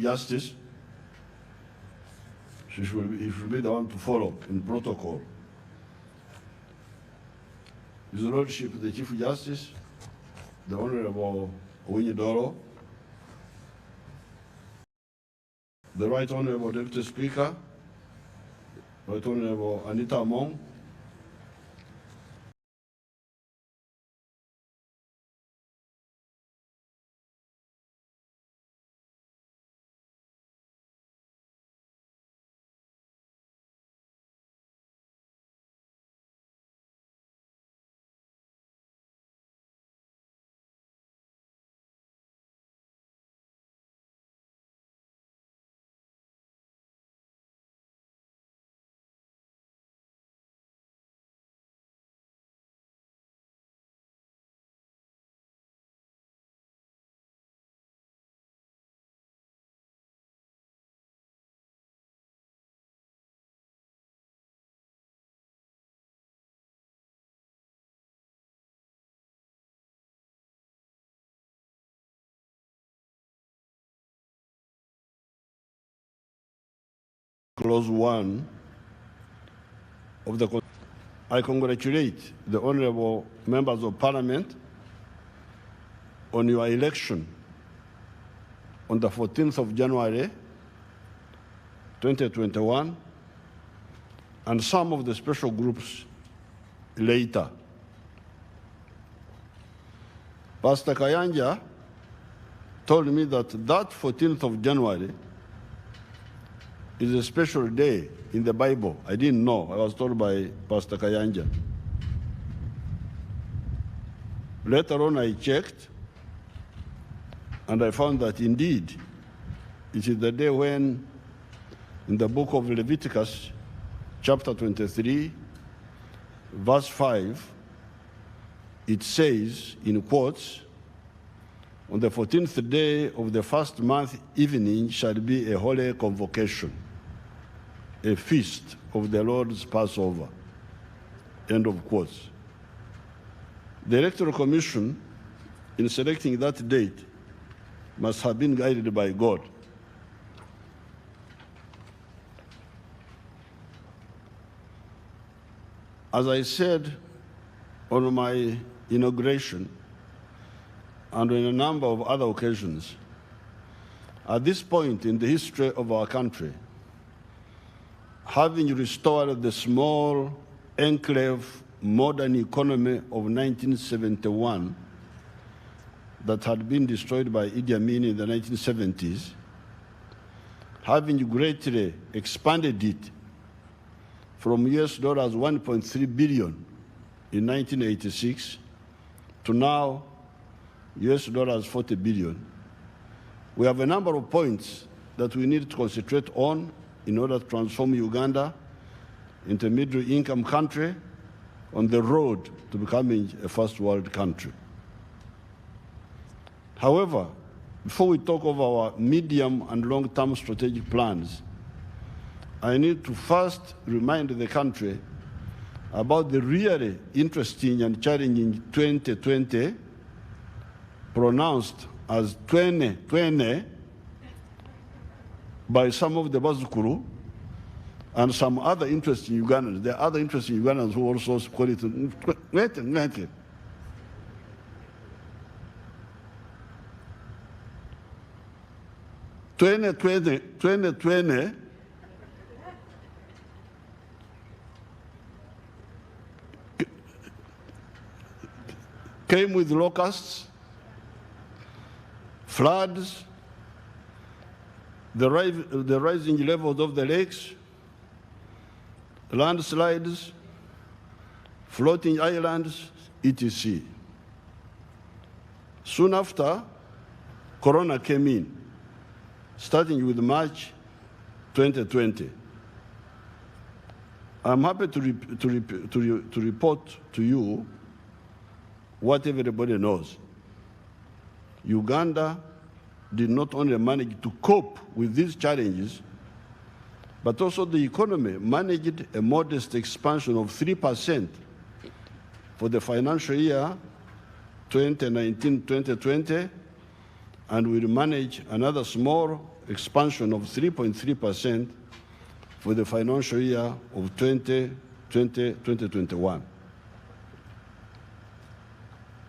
Justice, he should be the one to follow in protocol. His Lordship, the Chief Justice, the Honorable Owinyi-Doro, the Right Honorable Deputy Speaker, Right Honorable Anita Among, Clause 1 of the. I congratulate the honorable members of Parliament on your election on the 14th of January 2021 and some of the special groups later. Pastor Kayanja told me that 14th of January is a special day in the Bible. I didn't know. I was told by Pastor Kayanja. Later on, I checked, and I found that indeed, it is the day when, in the book of Leviticus, chapter 23, verse 5, it says, in quotes, on the 14th day of the first month evening shall be a holy convocation, a feast of the Lord's Passover, end of quotes. The Electoral Commission, in selecting that date, must have been guided by God. As I said on my inauguration, and on a number of other occasions, at this point in the history of our country, having restored the small enclave modern economy of 1971 that had been destroyed by Idi Amin in the 1970s, having greatly expanded it from US dollars 1.3 billion in 1986 to now US dollars 40 billion. We have a number of points that we need to concentrate on in order to transform Uganda into a middle-income country on the road to becoming a first-world country. However, before we talk of our medium and long-term strategic plans, I need to first remind the country about the really interesting and challenging 2020, pronounced as 2020 by some of the Bazukuru and some other interesting Ugandans. There are other interesting Ugandans who also call it 2020. Came with locusts, floods, the rising levels of the lakes, landslides, floating islands, etc. Soon after, Corona came in, starting with March 2020. I'm happy to report to you what everybody knows. Uganda did not only manage to cope with these challenges, but also the economy managed a modest expansion of 3% for the financial year 2019-2020, and will manage another small expansion of 3.3% for the financial year of 2020-2021.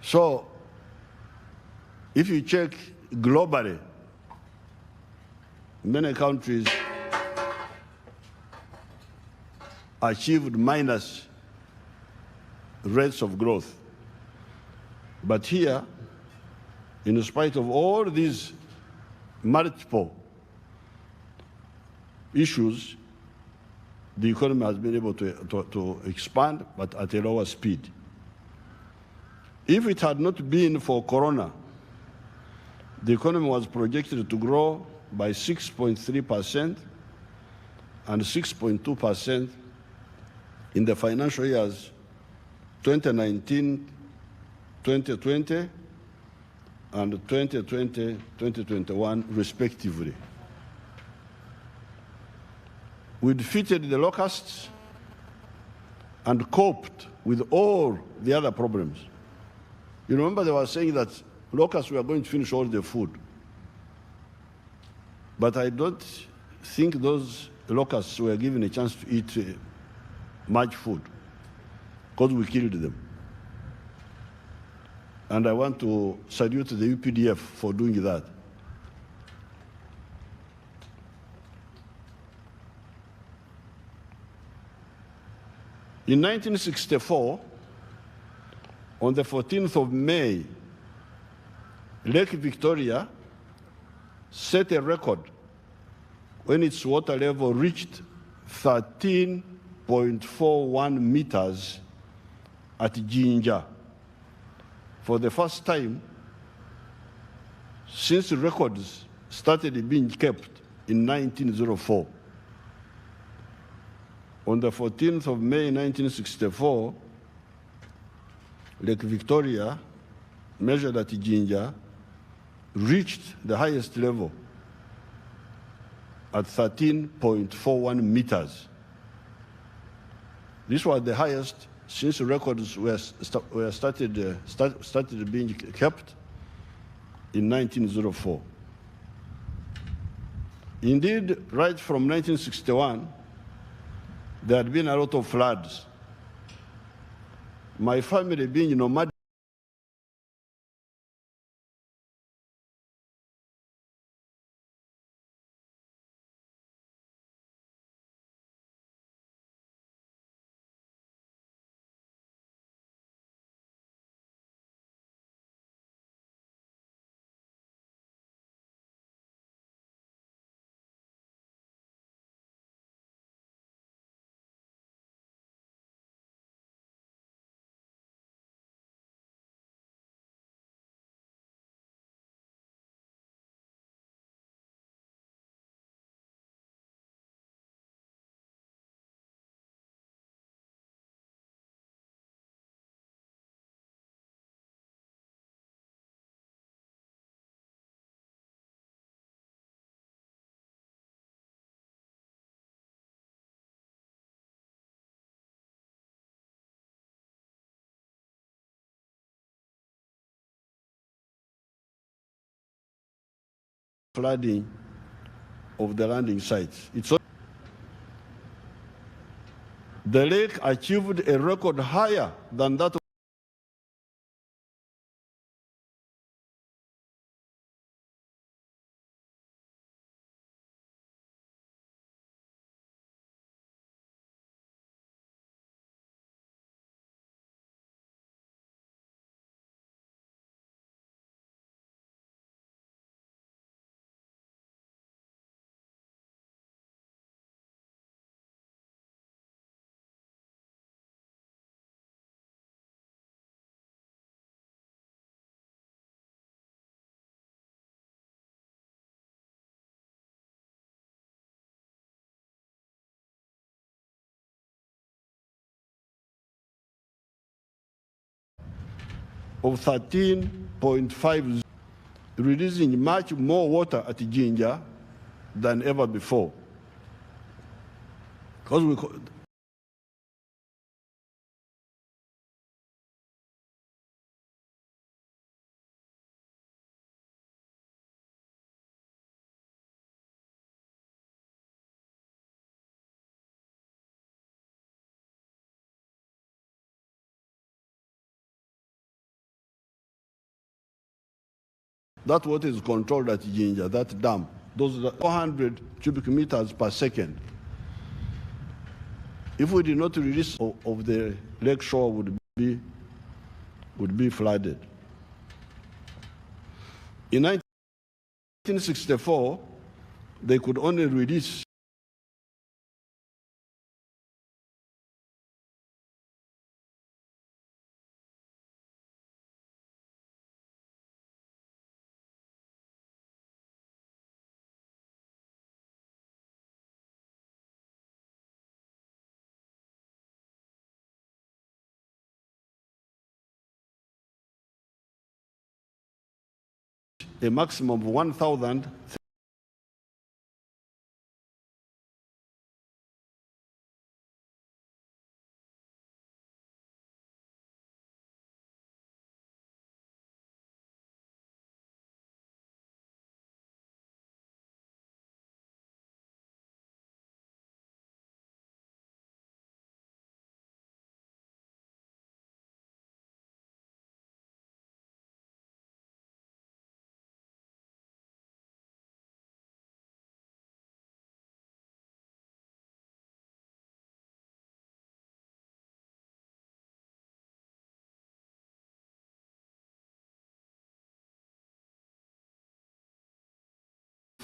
So, if you check globally, many countries achieved minus rates of growth. But here, in spite of all these multiple issues, the economy has been able to expand, but at a lower speed. If it had not been for Corona, the economy was projected to grow by 6.3% and 6.2% in the financial years 2019, 2020, and 2020, 2021, respectively. We defeated the locusts and coped with all the other problems. You remember they were saying that locusts were going to finish all the food. But I don't think those locusts were given a chance to eat much food, because we killed them. And I want to salute the UPDF for doing that. In 1964, on the 14th of May, Lake Victoria set a record when its water level reached 13.41 meters at Jinja, for the first time since records started being kept in 1904. On the 14th of May 1964, Lake Victoria, measured at Jinja, reached the highest level at 13.41 meters. This was the highest since records were started being kept in 1904. Indeed, right from 1961, there had been a lot of floods. My family being nomadic, flooding of the landing sites. The lake achieved a record higher than that of 13.50, releasing much more water at Jinja than ever before. Because That water is controlled at Jinja, that dam. Those are 400 cubic meters per second. If we did not release of the lake shore, would be flooded. In 1964, they could only release a maximum of 1,000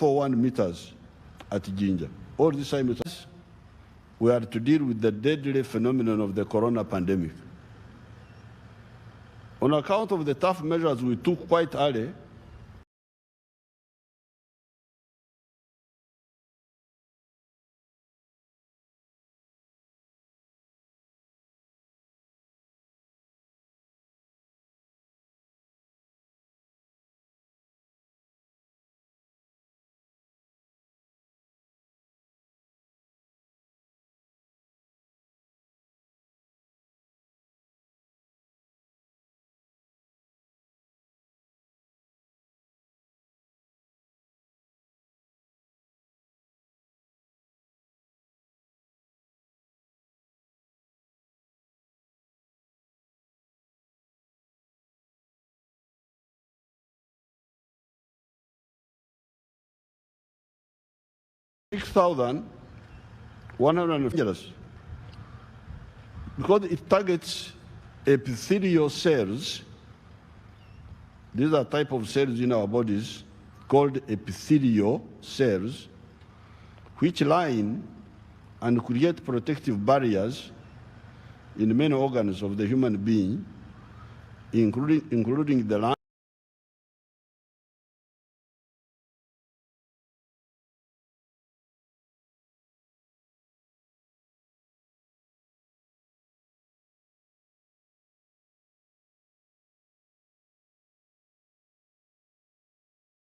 41 meters at Jinja. All these meters, we are to deal with the deadly phenomenon of the corona pandemic. On account of the tough measures we took quite early, $6,150 because it targets epithelial cells. These are type of cells in our bodies called epithelial cells, which line and create protective barriers in many organs of the human being, including the lung.